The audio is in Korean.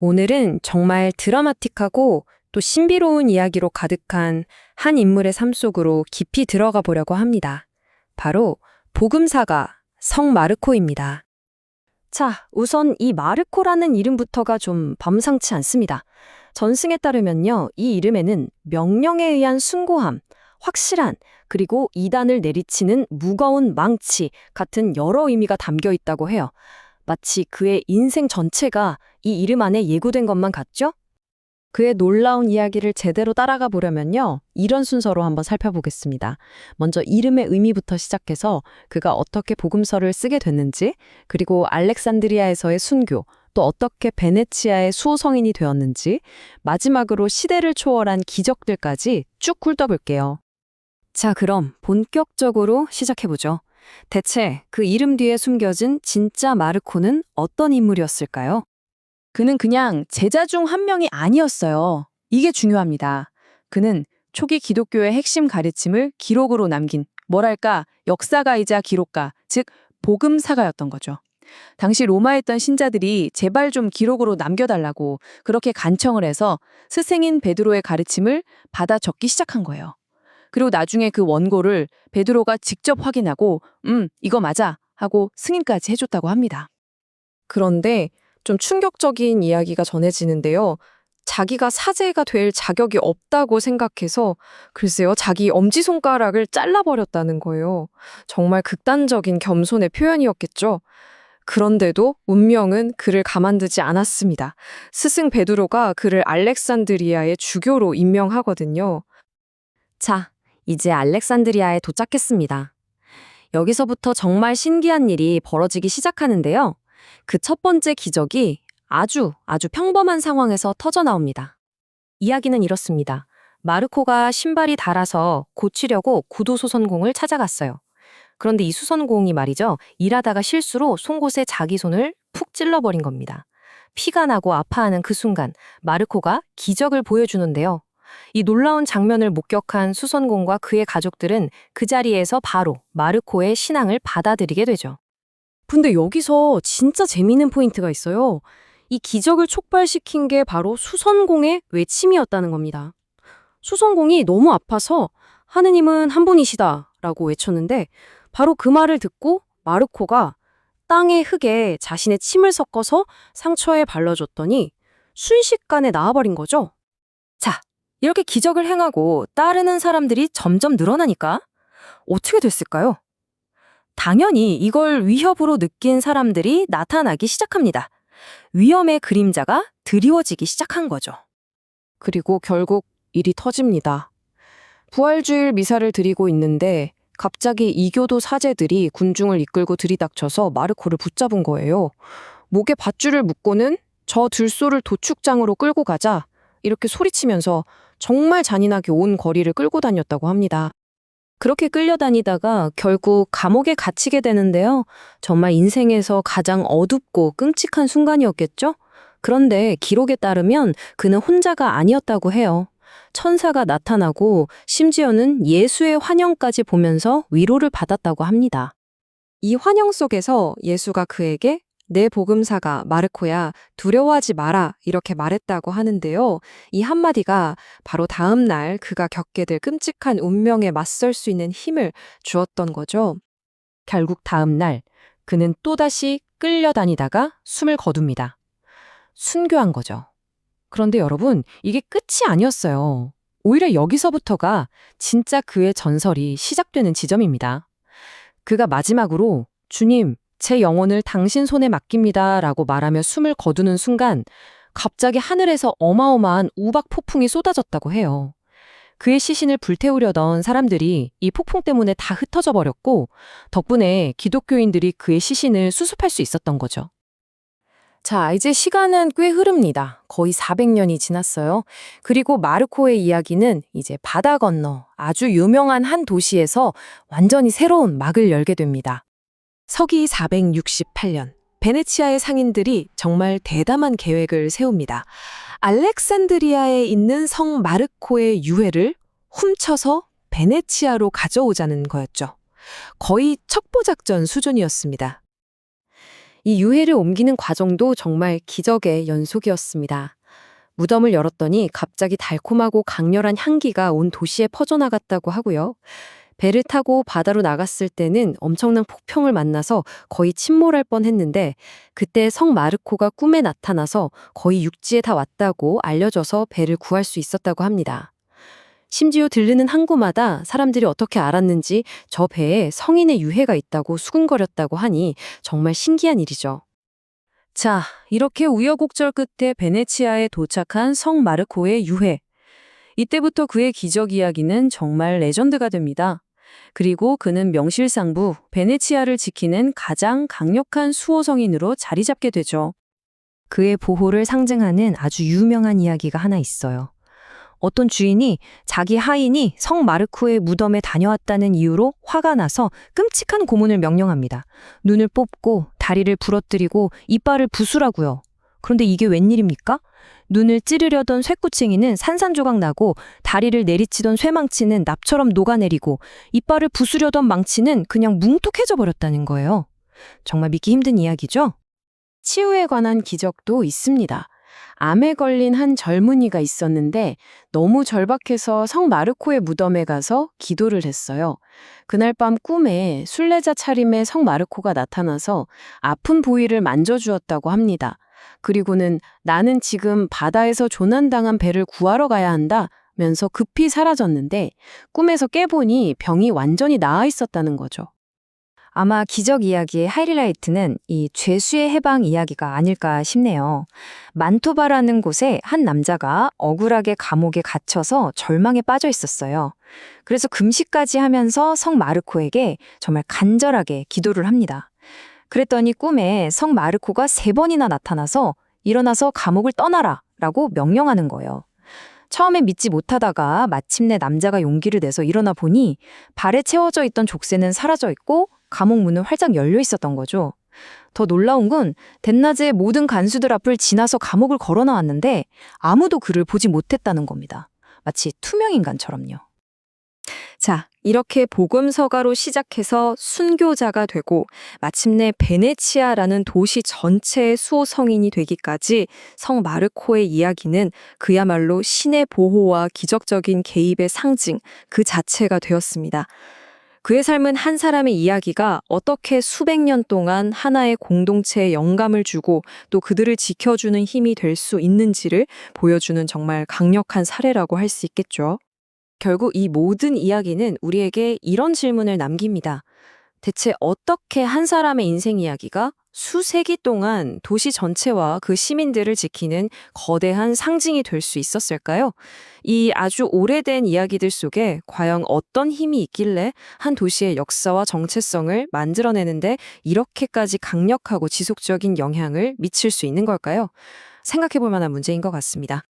오늘은 정말 드라마틱하고 또 신비로운 이야기로 가득한 한 인물의 삶 속으로 깊이 들어가 보려고 합니다. 바로 복음사가 성 마르코입니다. 자, 우선 이 마르코라는 이름부터가 좀 범상치 않습니다. 전승에 따르면요, 이 이름에는 명령에 의한 숭고함, 확실한, 그리고 이단을 내리치는 무거운 망치 같은 여러 의미가 담겨 있다고 해요. 마치 그의 인생 전체가 이 이름 안에 예고된 것만 같죠? 그의 놀라운 이야기를 제대로 따라가 보려면요, 이런 순서로 한번 살펴보겠습니다. 먼저 이름의 의미부터 시작해서 그가 어떻게 복음서를 쓰게 됐는지, 그리고 알렉산드리아에서의 순교, 또 어떻게 베네치아의 수호성인이 되었는지, 마지막으로 시대를 초월한 기적들까지 쭉 훑어볼게요. 자, 그럼 본격적으로 시작해보죠. 대체 그 이름 뒤에 숨겨진 진짜 마르코는 어떤 인물이었을까요? 그는 그냥 제자 중 한 명이 아니었어요. 이게 중요합니다. 그는 초기 기독교의 핵심 가르침을 기록으로 남긴 뭐랄까 역사가이자 기록가, 즉 복음사가였던 거죠. 당시 로마에 있던 신자들이 제발 좀 기록으로 남겨달라고 그렇게 간청을 해서 스승인 베드로의 가르침을 받아 적기 시작한 거예요. 그리고 나중에 그 원고를 베드로가 직접 확인하고 이거 맞아 하고 승인까지 해줬다고 합니다. 그런데 좀 충격적인 이야기가 전해지는데요. 자기가 사제가 될 자격이 없다고 생각해서 글쎄요, 자기 엄지손가락을 잘라버렸다는 거예요. 정말 극단적인 겸손의 표현이었겠죠. 그런데도 운명은 그를 가만두지 않았습니다. 스승 베드로가 그를 알렉산드리아의 주교로 임명하거든요. 자, 이제 알렉산드리아에 도착했습니다. 여기서부터 정말 신기한 일이 벌어지기 시작하는데요. 그 첫 번째 기적이 아주 평범한 상황에서 터져 나옵니다. 이야기는 이렇습니다. 마르코가 신발이 닳아서 고치려고 구도 수선공을 찾아갔어요. 그런데 이 수선공이 말이죠, 일하다가 실수로 송곳에 자기 손을 푹 찔러버린 겁니다. 피가 나고 아파하는 그 순간 마르코가 기적을 보여주는데요. 이 놀라운 장면을 목격한 수선공과 그의 가족들은 그 자리에서 바로 마르코의 신앙을 받아들이게 되죠. 근데 여기서 진짜 재미있는 포인트가 있어요. 이 기적을 촉발시킨 게 바로 수선공의 외침이었다는 겁니다. 수선공이 너무 아파서 하느님은 한 분이시다 라고 외쳤는데, 바로 그 말을 듣고 마르코가 땅의 흙에 자신의 침을 섞어서 상처에 발라줬더니 순식간에 나아버린 거죠. 자, 이렇게 기적을 행하고 따르는 사람들이 점점 늘어나니까 어떻게 됐을까요? 당연히 이걸 위협으로 느낀 사람들이 나타나기 시작합니다. 위험의 그림자가 드리워지기 시작한 거죠. 그리고 결국 일이 터집니다. 부활주일 미사를 드리고 있는데 갑자기 이교도 사제들이 군중을 이끌고 들이닥쳐서 마르코를 붙잡은 거예요. 목에 밧줄을 묶고는 저 들소를 도축장으로 끌고 가자 이렇게 소리치면서 정말 잔인하게 온 거리를 끌고 다녔다고 합니다. 그렇게 끌려다니다가 결국 감옥에 갇히게 되는데요. 정말 인생에서 가장 어둡고 끔찍한 순간이었겠죠? 그런데 기록에 따르면 그는 혼자가 아니었다고 해요. 천사가 나타나고 심지어는 예수의 환영까지 보면서 위로를 받았다고 합니다. 이 환영 속에서 예수가 그에게 내 복음사가 마르코야, 두려워하지 마라 이렇게 말했다고 하는데요. 이 한마디가 바로 다음 날 그가 겪게 될 끔찍한 운명에 맞설 수 있는 힘을 주었던 거죠. 결국 다음 날 그는 또다시 끌려다니다가 숨을 거둡니다. 순교한 거죠. 그런데 여러분, 이게 끝이 아니었어요. 오히려 여기서부터가 진짜 그의 전설이 시작되는 지점입니다. 그가 마지막으로 주님, 제 영혼을 당신 손에 맡깁니다 라고 말하며 숨을 거두는 순간 갑자기 하늘에서 어마어마한 우박 폭풍이 쏟아졌다고 해요. 그의 시신을 불태우려던 사람들이 이 폭풍 때문에 다 흩어져 버렸고, 덕분에 기독교인들이 그의 시신을 수습할 수 있었던 거죠. 자, 이제 시간은 꽤 흐릅니다. 거의 400년이 지났어요. 그리고 마르코의 이야기는 이제 바다 건너 아주 유명한 한 도시에서 완전히 새로운 막을 열게 됩니다. 서기 468년, 베네치아의 상인들이 정말 대담한 계획을 세웁니다. 알렉산드리아에 있는 성 마르코의 유해를 훔쳐서 베네치아로 가져오자는 거였죠. 거의 척보작전 수준이었습니다. 이 유해를 옮기는 과정도 정말 기적의 연속이었습니다. 무덤을 열었더니 갑자기 달콤하고 강렬한 향기가 온 도시에 퍼져나갔다고 하고요. 배를 타고 바다로 나갔을 때는 엄청난 폭풍을 만나서 거의 침몰할 뻔했는데 그때 성 마르코가 꿈에 나타나서 거의 육지에 다 왔다고 알려져서 배를 구할 수 있었다고 합니다. 심지어 들르는 항구마다 사람들이 어떻게 알았는지 저 배에 성인의 유해가 있다고 수군거렸다고 하니 정말 신기한 일이죠. 자, 이렇게 우여곡절 끝에 베네치아에 도착한 성 마르코의 유해. 이때부터 그의 기적 이야기는 정말 레전드가 됩니다. 그리고 그는 명실상부 베네치아를 지키는 가장 강력한 수호성인으로 자리 잡게 되죠. 그의 보호를 상징하는 아주 유명한 이야기가 하나 있어요. 어떤 주인이 자기 하인이 성 마르코의 무덤에 다녀왔다는 이유로 화가 나서 끔찍한 고문을 명령합니다. 눈을 뽑고 다리를 부러뜨리고 이빨을 부수라고요. 그런데 이게 웬일입니까? 눈을 찌르려던 쇠꼬챙이는 산산조각 나고 다리를 내리치던 쇠망치는 납처럼 녹아내리고 이빨을 부수려던 망치는 그냥 뭉툭해져 버렸다는 거예요. 정말 믿기 힘든 이야기죠? 치유에 관한 기적도 있습니다. 암에 걸린 한 젊은이가 있었는데 너무 절박해서 성 마르코의 무덤에 가서 기도를 했어요. 그날 밤 꿈에 순례자 차림의 성 마르코가 나타나서 아픈 부위를 만져주었다고 합니다. 그리고는 나는 지금 바다에서 조난당한 배를 구하러 가야 한다면서 급히 사라졌는데 꿈에서 깨보니 병이 완전히 나아 있었다는 거죠. 아마 기적 이야기의 하이라이트는 이 죄수의 해방 이야기가 아닐까 싶네요. 만토바라는 곳에 한 남자가 억울하게 감옥에 gat혀서 절망에 빠져 있었어요. 그래서 금식까지 하면서 성 마르코에게 정말 간절하게 기도를 합니다. 그랬더니 꿈에 성 마르코가 3번이나 나타나서 일어나서 감옥을 떠나라 라고 명령하는 거예요. 처음엔 믿지 못하다가 마침내 남자가 용기를 내서 일어나 보니 발에 채워져 있던 족쇄는 사라져 있고 감옥 문은 활짝 열려 있었던 거죠. 더 놀라운 건 대낮에 모든 간수들 앞을 지나서 감옥을 걸어 나왔는데 아무도 그를 보지 못했다는 겁니다. 마치 투명인간처럼요. 자, 이렇게 복음서가로 시작해서 순교자가 되고 마침내 베네치아라는 도시 전체의 수호 성인이 되기까지 성 마르코의 이야기는 그야말로 신의 보호와 기적적인 개입의 상징 그 자체가 되었습니다. 그의 삶은 한 사람의 이야기가 어떻게 수백 년 동안 하나의 공동체에 영감을 주고 또 그들을 지켜주는 힘이 될 수 있는지를 보여주는 정말 강력한 사례라고 할 수 있겠죠. 결국 이 모든 이야기는 우리에게 이런 질문을 남깁니다. 대체 어떻게 한 사람의 인생 이야기가 수세기 동안 도시 전체와 그 시민들을 지키는 거대한 상징이 될 수 있었을까요? 이 아주 오래된 이야기들 속에 과연 어떤 힘이 있길래 한 도시의 역사와 정체성을 만들어내는데 이렇게까지 강력하고 지속적인 영향을 미칠 수 있는 걸까요? 생각해 볼 만한 문제인 것 같습니다.